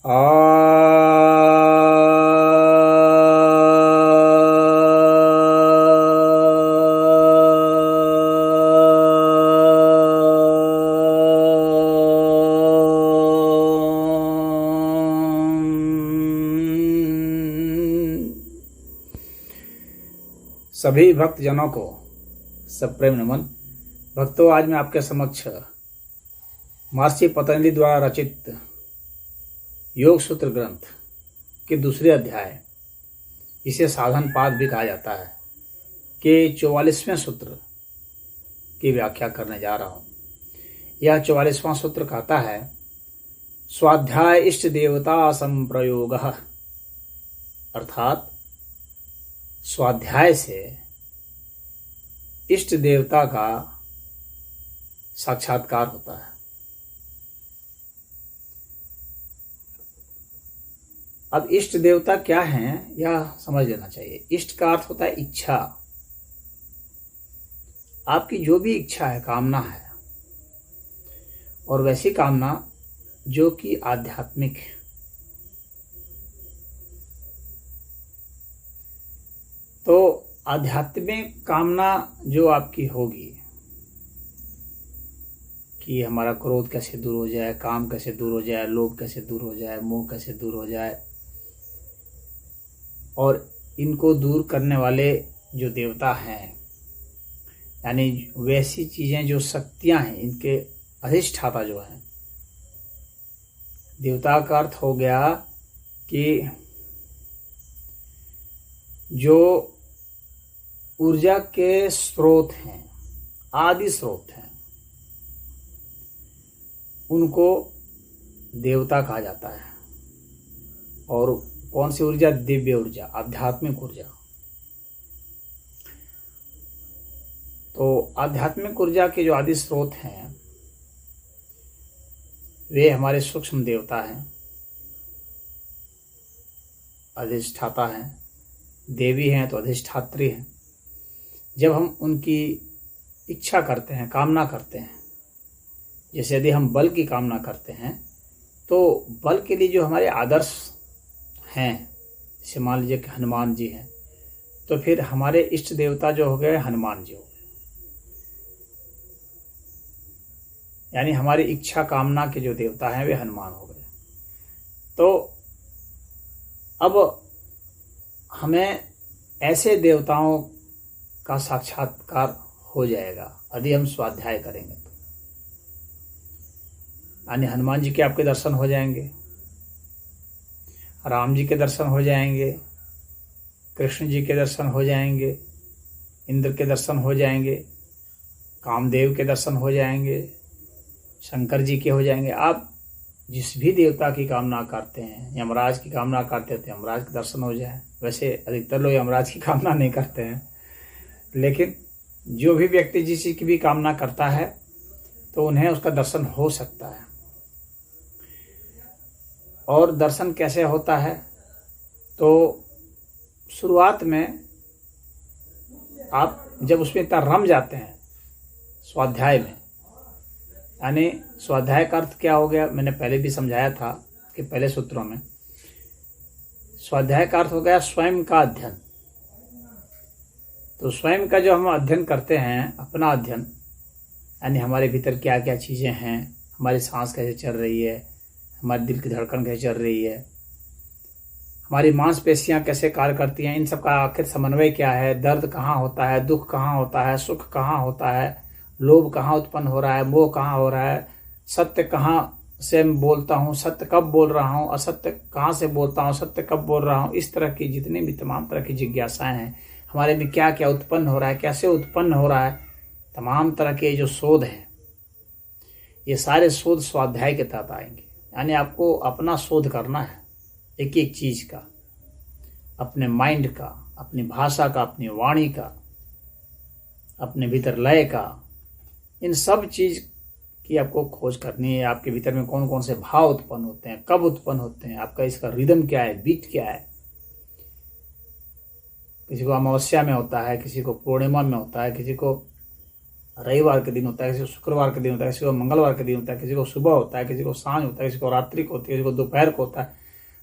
आ सभी भक्तजनों को सप्रेम नमन। भक्तों, आज मैं आपके समक्ष महर्षि पतंजलि द्वारा रचित योग सूत्र ग्रंथ के दूसरे अध्याय, इसे साधन पाद भी कहा जाता है, के 44वें सूत्र की व्याख्या करने जा रहा हूँ। यह 44वां सूत्र कहता है, स्वाध्याय इष्ट देवता संप्रयोग, अर्थात स्वाध्याय से इष्ट देवता का साक्षात्कार होता है। अब इष्ट देवता क्या हैं, यह समझ लेना चाहिए। इष्ट का अर्थ होता है इच्छा। आपकी जो भी इच्छा है, कामना है, और वैसी कामना जो कि आध्यात्मिक है। तो आध्यात्मिक कामना जो आपकी होगी कि हमारा क्रोध कैसे दूर हो जाए, काम कैसे दूर हो जाए, लोभ कैसे दूर हो जाए, मोह कैसे दूर हो जाए, और इनको दूर करने वाले जो देवता हैं, यानी वैसी चीज़ें जो शक्तियां हैं, इनके अधिष्ठाता जो हैं। देवता का अर्थ हो गया कि जो ऊर्जा के स्रोत हैं, आदि स्रोत हैं, उनको देवता कहा जाता है। और कौन सी ऊर्जा? दिव्य ऊर्जा, आध्यात्मिक ऊर्जा। तो आध्यात्मिक ऊर्जा के जो आदि स्रोत हैं, वे हमारे सूक्ष्म देवता हैं, अधिष्ठाता हैं। देवी हैं तो अधिष्ठात्री हैं। जब हम उनकी इच्छा करते हैं, कामना करते हैं, जैसे यदि हम बल की कामना करते हैं, तो बल के लिए जो हमारे आदर्श हैं, जैसे मान लीजिए कि हनुमान जी हैं, तो फिर हमारे इष्ट देवता जो हो गए हनुमान जी हो गए। यानी हमारी इच्छा कामना के जो देवता हैं वे हनुमान हो गए। तो अब हमें ऐसे देवताओं का साक्षात्कार हो जाएगा यदि हम स्वाध्याय करेंगे तो। यानी हनुमान जी के आपके दर्शन हो जाएंगे, राम जी के दर्शन हो जाएंगे, कृष्ण जी के दर्शन हो जाएंगे, इंद्र के दर्शन हो जाएंगे, कामदेव के दर्शन हो जाएंगे, शंकर जी के हो जाएंगे। आप जिस भी देवता की कामना करते हैं, यमराज की कामना करते हैं, तो यमराज के दर्शन हो जाए। वैसे अधिकतर लोग यमराज की कामना नहीं करते हैं, लेकिन जो भी व्यक्ति जिस चीज़ की भी कामना करता है तो उन्हें उसका दर्शन हो सकता है। और दर्शन कैसे होता है? तो शुरुआत में आप जब उसमें इतना रम जाते हैं स्वाध्याय में, यानी स्वाध्याय का अर्थ क्या हो गया, मैंने पहले भी समझाया था कि पहले सूत्रों में, स्वाध्याय का अर्थ हो गया स्वयं का अध्ययन। तो स्वयं का जो हम अध्ययन करते हैं, अपना अध्ययन, यानी हमारे भीतर क्या क्या चीज़ें हैं, हमारी सांस कैसे चल रही है, हमारे दिल की धड़कन कैसे चल रही है, हमारी मांसपेशियां कैसे कार्य करती हैं, इन सब का आखिर समन्वय क्या है, दर्द कहाँ होता है, दुख कहाँ होता है, सुख कहाँ होता है, लोभ कहाँ उत्पन्न हो रहा है, मोह कहाँ हो रहा है, सत्य कहाँ से मैं बोलता हूँ, सत्य कब बोल रहा हूँ, असत्य कहाँ से बोलता हूँ, सत्य कब बोल रहा हूँ। इस तरह की जितनी भी तमाम तरह की जिज्ञासाएं हैं, हमारे में क्या क्या उत्पन्न हो रहा है, कैसे उत्पन्न हो रहा है, तमाम तरह के जो शोध हैं, ये सारे शोध स्वाध्याय के तहत आएंगे। यानी आपको अपना शोध करना है, एक एक चीज़ का, अपने माइंड का, अपनी भाषा का, अपनी वाणी का, अपने भीतर लय का, इन सब चीज़ की आपको खोज करनी है। आपके भीतर में कौन कौन से भाव उत्पन्न होते हैं, कब उत्पन्न होते हैं, आपका इसका रिदम क्या है, बीट क्या है। किसी को अमावस्या में होता है, किसी को पूर्णिमा में होता है, किसी को रविवार के दिन होता है, किसी को शुक्रवार के दिन होता है, किसी को मंगलवार के दिन होता है, किसी को सुबह होता है, किसी को सांझ होता है, किसी को रात्रि को होती है, किसी को दोपहर को होता है।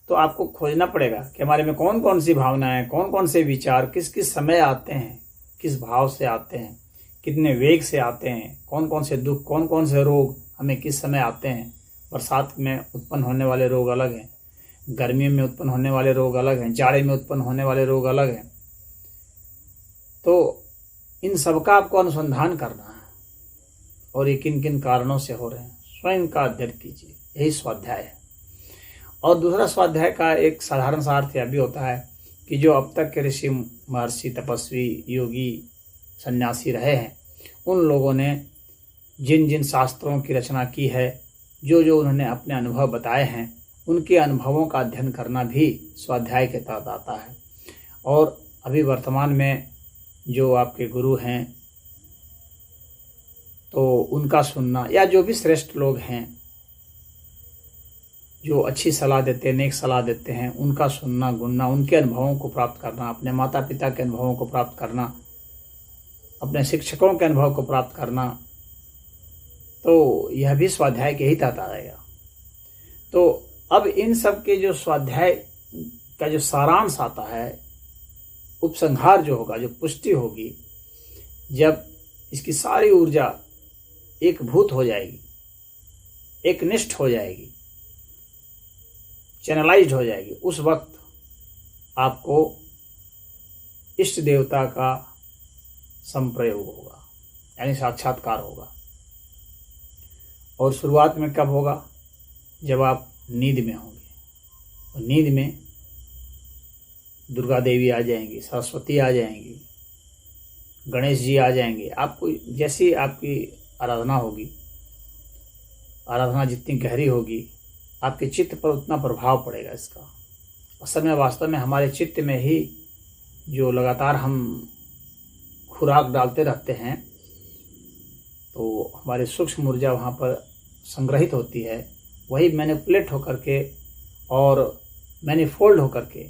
तो आपको खोजना पड़ेगा कि हमारे में कौन कौन सी भावनाएं, कौन कौन से विचार किस किस समय आते हैं, किस भाव से आते हैं, कितने वेग से आते हैं, कौन कौन से दुख, कौन कौन से रोग हमें किस समय आते हैं। बरसात में उत्पन्न होने वाले रोग अलग हैं, गर्मियों में उत्पन्न होने वाले रोग अलग हैं, जाड़े में उत्पन्न होने वाले रोग अलग हैं। तो इन सब का आपको अनुसंधान करना है और ये किन किन कारणों से हो रहे हैं, स्वयं का अध्ययन कीजिए। यही स्वाध्याय है। और दूसरा स्वाध्याय का एक साधारण सा अर्थ यह भी होता है कि जो अब तक के ऋषि, महर्षि, तपस्वी, योगी, सन्यासी रहे हैं, उन लोगों ने जिन जिन शास्त्रों की रचना की है, जो जो उन्होंने अपने अनुभव बताए हैं, उनके अनुभवों का अध्ययन करना भी स्वाध्याय के तहत आता है। और अभी वर्तमान में जो आपके गुरु हैं, तो उनका सुनना, या जो भी श्रेष्ठ लोग हैं जो अच्छी सलाह देते हैं, नेक सलाह देते हैं, उनका सुनना, गुनना, उनके अनुभवों को प्राप्त करना, अपने माता पिता के अनुभवों को प्राप्त करना, अपने शिक्षकों के अनुभव को प्राप्त करना, तो यह भी स्वाध्याय के ही तहत आएगा। तो अब इन सब के जो स्वाध्याय का जो सारांश आता है, उपसंहार जो होगा, जो पुष्टि होगी, जब इसकी सारी ऊर्जा एक भूत हो जाएगी, एक निष्ठ हो जाएगी, चैनलाइज्ड हो जाएगी, उस वक्त आपको इष्ट देवता का संप्रयोग होगा, यानी साक्षात्कार होगा। और शुरुआत में कब होगा? जब आप नींद में होंगे। और नींद में दुर्गा देवी आ जाएंगी, सरस्वती आ जाएंगी, गणेश जी आ जाएंगे। आपको जैसी आपकी आराधना होगी, आराधना जितनी गहरी होगी, आपके चित्त पर उतना प्रभाव पड़ेगा इसका। असल में वास्तव में हमारे चित्त में ही जो लगातार हम खुराक डालते रहते हैं, तो हमारी सूक्ष्म ऊर्जा वहाँ पर संग्रहित होती है, वही मैनिपुलेट होकर के और मैनिफोल्ड होकर के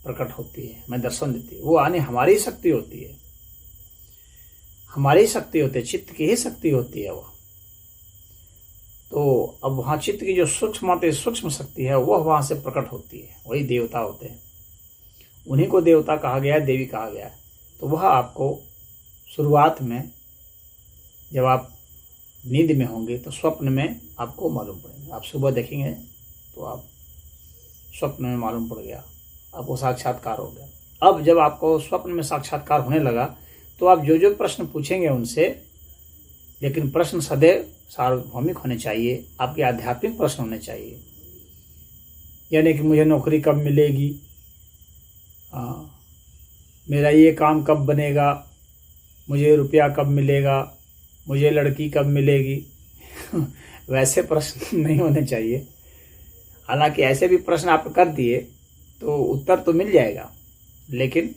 प्रकट होती है, हमें दर्शन देती है। वो आने हमारी शक्ति होती है, हमारी शक्ति होती है, चित्त की ही शक्ति होती है वह। तो अब वहाँ चित्त की जो सूक्ष्म शक्ति है, वह वहाँ से प्रकट होती है, वही देवता होते हैं। उन्हीं को देवता कहा गया है, देवी कहा गया है। तो वह आपको शुरुआत में, जब आप नींद में होंगे, तो स्वप्न में आपको मालूम पड़ेगा। आप सुबह देखेंगे तो आप स्वप्न में मालूम पड़ गया, आपको साक्षात्कार हो गया। अब जब आपको स्वप्न में साक्षात्कार होने लगा, तो आप जो जो प्रश्न पूछेंगे उनसे, लेकिन प्रश्न सदैव सार्वभौमिक होने चाहिए, आपके आध्यात्मिक प्रश्न होने चाहिए। यानी कि मुझे नौकरी कब मिलेगी, मेरा ये काम कब बनेगा, मुझे रुपया कब मिलेगा, मुझे लड़की कब मिलेगी वैसे प्रश्न नहीं होने चाहिए। हालांकि ऐसे भी प्रश्न आप कर दिए तो उत्तर तो मिल जाएगा, लेकिन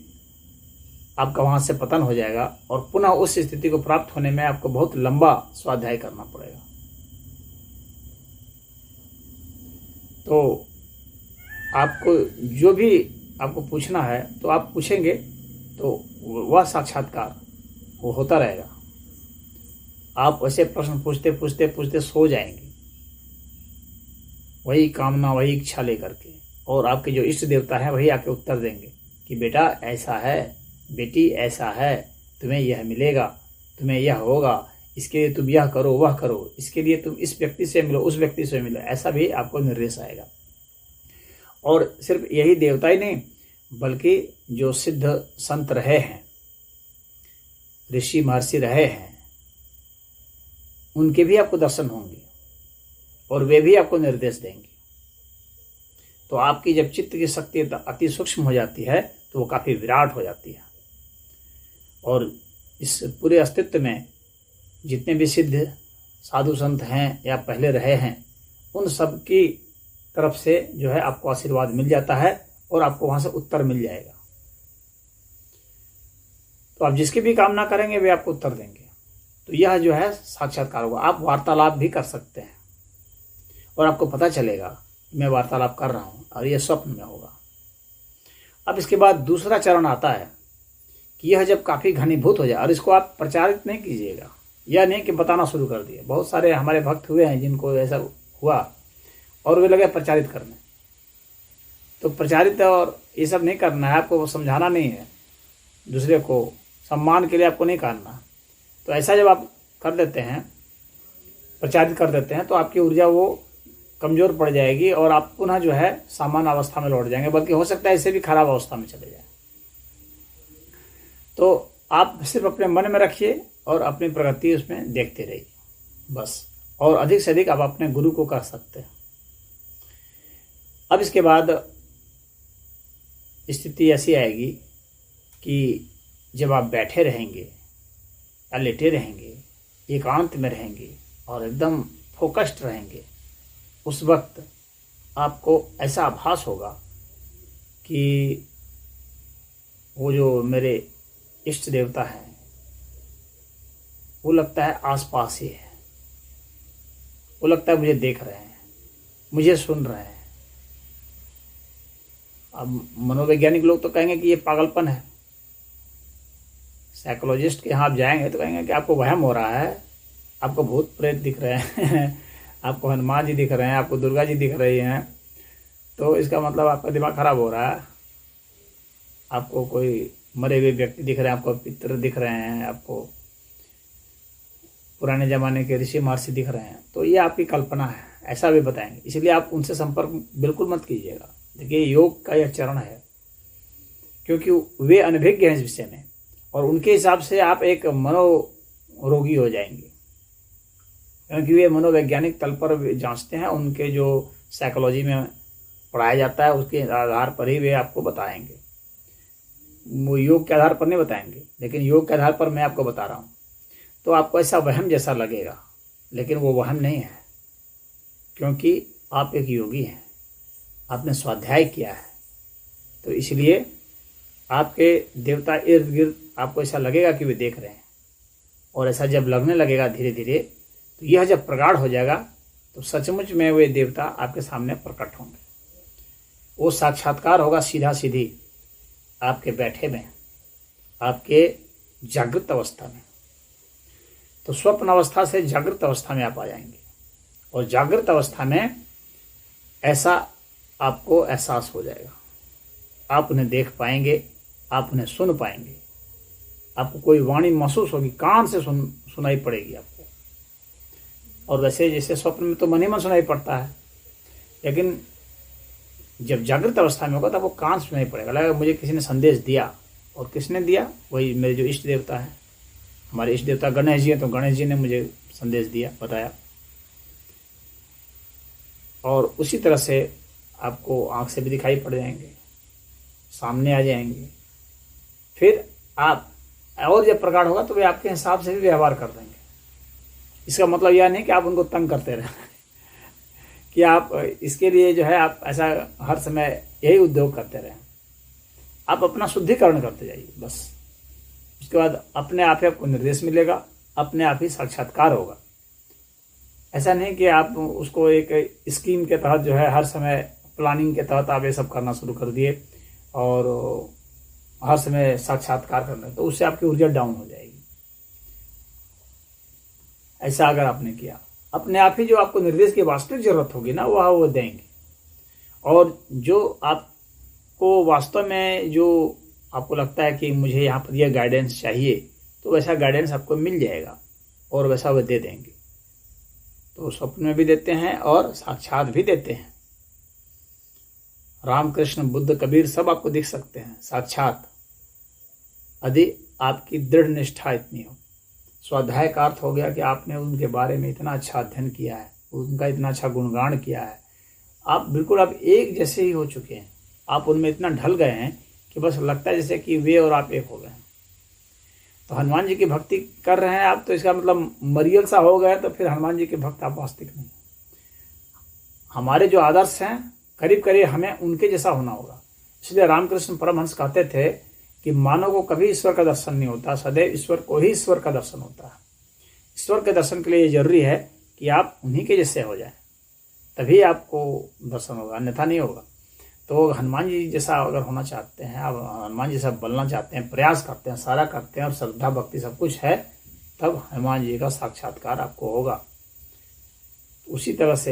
आपका वहाँ से पतन हो जाएगा और पुनः उस स्थिति को प्राप्त होने में आपको बहुत लंबा स्वाध्याय करना पड़ेगा। तो आपको जो भी आपको पूछना है, तो आप पूछेंगे तो वह साक्षात्कार वो होता रहेगा। आप वैसे प्रश्न पूछते पूछते पूछते सो जाएंगे, वही कामना, वही इच्छा लेकर के, और आपके जो इष्ट देवता है वही आके उत्तर देंगे कि बेटा ऐसा है, बेटी ऐसा है, तुम्हें यह मिलेगा, तुम्हें यह होगा, इसके लिए तुम यह करो, वह करो, इसके लिए तुम इस व्यक्ति से मिलो, उस व्यक्ति से मिलो, ऐसा भी आपको निर्देश आएगा। और सिर्फ यही देवता ही नहीं, बल्कि जो सिद्ध संत रहे हैं, ऋषि महर्षि रहे हैं, उनके भी आपको दर्शन होंगे और वे भी आपको निर्देश देंगे। तो आपकी जब चित्त की शक्ति अति सूक्ष्म हो जाती है, तो वो काफ़ी विराट हो जाती है। और इस पूरे अस्तित्व में जितने भी सिद्ध साधु संत हैं या पहले रहे हैं, उन सब की तरफ से जो है आपको आशीर्वाद मिल जाता है और आपको वहाँ से उत्तर मिल जाएगा। तो आप जिसकी भी कामना करेंगे वे आपको उत्तर देंगे। तो यह जो है साक्षात्कार होगा। आप वार्तालाप भी कर सकते हैं और आपको पता चलेगा मैं वार्तालाप कर रहा हूँ, और यह स्वप्न में होगा। अब इसके बाद दूसरा चरण आता है कि यह जब काफ़ी घनीभूत हो जाए, और इसको आप प्रचारित नहीं कीजिएगा, यह नहीं कि बताना शुरू कर दिए। बहुत सारे हमारे भक्त हुए हैं जिनको ऐसा हुआ और वे लगे प्रचारित करने। तो प्रचारित और ये सब नहीं करना है, आपको समझाना नहीं है, दूसरे को सम्मान के लिए आपको नहीं करना। तो ऐसा जब आप कर देते हैं, प्रचारित कर देते हैं, तो आपकी ऊर्जा वो कमज़ोर पड़ जाएगी और आप पुनः जो है सामान्य अवस्था में लौट जाएंगे, बल्कि हो सकता है इससे भी खराब अवस्था में चले जाए। तो आप सिर्फ अपने मन में रखिए और अपनी प्रगति उसमें देखते रहिए बस। और अधिक से अधिक आप अपने गुरु को कर सकते हैं। अब इसके बाद स्थिति ऐसी आएगी कि जब आप बैठे रहेंगे या लेटे रहेंगे, एकांत में रहेंगे और एकदम फोकस्ड रहेंगे, उस वक्त आपको ऐसा आभास होगा कि वो जो मेरे इष्ट देवता हैं वो लगता है आसपास ही है, वो लगता है मुझे देख रहे हैं, मुझे सुन रहे हैं। अब मनोवैज्ञानिक लोग तो कहेंगे कि ये पागलपन है। साइकोलॉजिस्ट के यहाँ आप जाएंगे तो कहेंगे कि आपको वहम हो रहा है, आपको भूत प्रेत दिख रहे हैं आपको हनुमान जी दिख रहे हैं, आपको दुर्गा जी दिख रही हैं, तो इसका मतलब आपका दिमाग खराब हो रहा है। आपको कोई मरे हुए व्यक्ति दिख रहे हैं, आपको पितर दिख रहे हैं, आपको पुराने ज़माने के ऋषि महर्षि दिख रहे हैं, तो ये आपकी कल्पना है, ऐसा भी बताएंगे। इसलिए आप उनसे संपर्क बिल्कुल मत कीजिएगा। देखिए, योग का यह चरण है, क्योंकि वे अनभिज्ञ हैं इस विषय में, और उनके हिसाब से आप एक मनोरोगी हो जाएंगे, क्योंकि वे मनोवैज्ञानिक तल पर जांचते हैं। उनके जो साइकोलॉजी में पढ़ाया जाता है उसके आधार पर ही वे आपको बताएंगे। वो योग के आधार पर नहीं बताएंगे, लेकिन योग के आधार पर मैं आपको बता रहा हूँ। तो आपको ऐसा वहम जैसा लगेगा, लेकिन वो वहम नहीं है, क्योंकि आप एक योगी हैं, आपने स्वाध्याय किया है। तो इसलिए आपके देवता इर्द गिर्द आपको ऐसा लगेगा कि वे देख रहे हैं, और ऐसा जब लगने लगेगा धीरे धीरे, तो यह जब प्रगाढ़ हो जाएगा तो सचमुच में वे देवता आपके सामने प्रकट होंगे। वो साक्षात्कार होगा सीधा सीधी आपके बैठे में, आपके जागृत अवस्था में। तो स्वप्न अवस्था से जागृत अवस्था में आप आ जाएंगे, और जागृत अवस्था में ऐसा आपको एहसास हो जाएगा। आप उन्हें देख पाएंगे, आप उन्हें सुन पाएंगे, आपको कोई वाणी महसूस होगी, कान से सुनाई पड़ेगी आपको। और वैसे जैसे स्वप्न में तो मन ही मन सुनाई पड़ता है, लेकिन जब जागृत अवस्था में होगा तब वो कान सुनाई पड़ेगा, लगेगा मुझे किसी ने संदेश दिया। और किसने दिया? वही मेरे जो इष्ट देवता है, हमारे इष्ट देवता गणेश जी हैं, तो गणेश जी ने मुझे संदेश दिया, बताया। और उसी तरह से आपको आँख से भी दिखाई पड़ जाएंगे, सामने आ जाएंगे। फिर आप और जब प्रगाढ़ होगा तो वे आपके हिसाब से भी व्यवहार कर देंगे। इसका मतलब यह नहीं कि आप उनको तंग करते रहें कि आप इसके लिए जो है आप ऐसा हर समय यही उद्योग करते रहें। आप अपना शुद्धिकरण करते जाइए बस। उसके बाद अपने आप ही आपको निर्देश मिलेगा, अपने आप ही साक्षात्कार होगा। ऐसा नहीं कि आप उसको एक स्कीम के तहत जो है हर समय प्लानिंग के तहत आप ये सब करना शुरू कर दिए और हर समय साक्षात्कार करना, तो उससे आपकी ऊर्जा डाउन हो जाएगी। ऐसा अगर आपने किया, अपने आप ही जो आपको निर्देश की वास्तविक जरूरत होगी ना, वह वो देंगे। और जो आपको वास्तव में जो आपको लगता है कि मुझे यहाँ पर यह गाइडेंस चाहिए, तो वैसा गाइडेंस आपको मिल जाएगा और वैसा वो दे देंगे। तो स्वप्न में भी देते हैं और साक्षात भी देते हैं। रामकृष्ण, बुद्ध, कबीर सब आपको दिख सकते हैं साक्षात, यदि आपकी दृढ़ निष्ठा इतनी हो। स्वाध्याय का अर्थ हो गया कि आपने उनके बारे में इतना अच्छा अध्ययन किया है, उनका इतना अच्छा गुणगान किया है, आप बिल्कुल आप एक जैसे ही हो चुके हैं। आप उनमें इतना ढल गए हैं कि बस लगता है जैसे कि वे और आप एक हो गए हैं। तो हनुमान जी की भक्ति कर रहे हैं आप, तो इसका मतलब मरियल सा हो गए, तो फिर हनुमान जी के भक्त आप वास्तविक नहीं। हमारे जो आदर्श हैं करीब करीब हमें उनके जैसा होना होगा। इसलिए रामकृष्ण परमहंस कहते थे कि मानव को कभी ईश्वर का दर्शन नहीं होता, सदैव ईश्वर को ही ईश्वर का दर्शन होता है। ईश्वर के दर्शन के लिए जरूरी है कि आप उन्हीं के जैसे हो जाए, तभी आपको दर्शन होगा, अन्यथा नहीं होगा। तो हनुमान जी जैसा अगर होना चाहते हैं, आप हनुमान जी जैसा बनना चाहते हैं, प्रयास करते हैं, सारा करते हैं और श्रद्धा भक्ति सब कुछ है, तब हनुमान जी का साक्षात्कार आपको होगा। उसी तरह से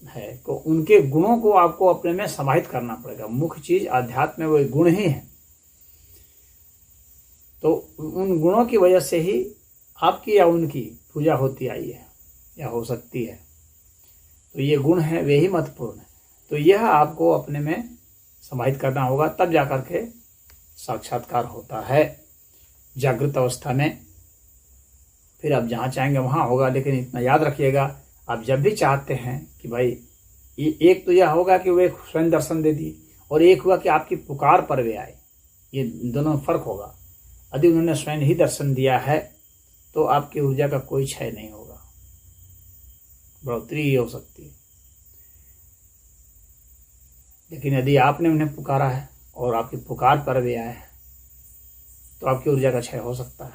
है को उनके गुणों को आपको अपने में समाहित करना पड़ेगा। मुख्य चीज आध्यात्म में वो गुण ही है। तो उन गुणों की वजह से ही आपकी या उनकी पूजा होती आई है या हो सकती है। तो ये गुण है, वे ही महत्वपूर्ण है। तो यह आपको अपने में समाहित करना होगा, तब जाकर के साक्षात्कार होता है जागृत अवस्था में। फिर आप जहाँ चाहेंगे वहाँ होगा। लेकिन इतना याद रखिएगा, आप जब भी चाहते हैं कि भाई एक तो यह होगा कि वे स्वयं दर्शन दे दी, और एक हुआ कि आपकी पुकार पर वे आए। ये दोनों में फर्क होगा। यदि उन्होंने स्वयं ही दर्शन दिया है तो आपकी ऊर्जा का कोई क्षय नहीं होगा, बढ़ोतरी ही हो सकती है। लेकिन यदि आपने उन्हें पुकारा है और आपकी पुकार पर वे आए हैं तो आपकी ऊर्जा का क्षय हो सकता है,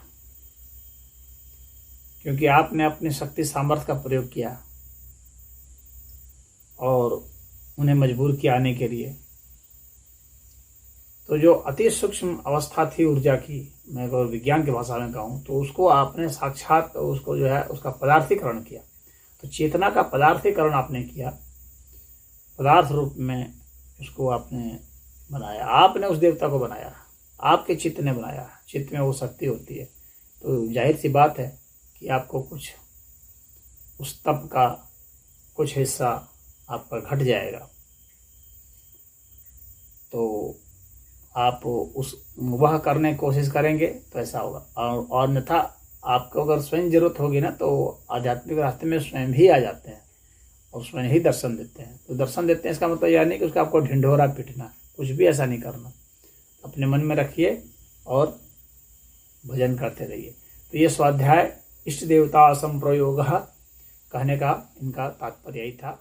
क्योंकि आपने अपनी शक्ति सामर्थ्य का प्रयोग किया और उन्हें मजबूर किया आने के लिए। तो जो अति सूक्ष्म अवस्था थी ऊर्जा की, मैं अगर विज्ञान की भाषा में कहूँ तो उसको आपने साक्षात उसको जो है उसका पदार्थीकरण किया। तो चेतना का पदार्थीकरण आपने किया, पदार्थ रूप में उसको आपने बनाया। आपने उस देवता को बनाया, आपके चित्त ने बनाया। चित्त में वो शक्ति होती है। तो जाहिर सी बात है कि आपको कुछ उस तप का कुछ हिस्सा आपका घट जाएगा। तो आप वह करने की कोशिश करेंगे तो ऐसा होगा। और अन्यथा आपको अगर स्वयं जरूरत होगी ना, तो आध्यात्मिक रास्ते में स्वयं ही आ जाते हैं और स्वयं ही दर्शन देते हैं। तो दर्शन देते हैं इसका मतलब यह नहीं कि उसका आपको ढिंढोरा पीटना, कुछ भी ऐसा नहीं करना। अपने मन में रखिए और भजन करते रहिए। तो ये स्वाध्याय इष्ट देवता संप्रयोग कहने का इनका तात्पर्य यही था।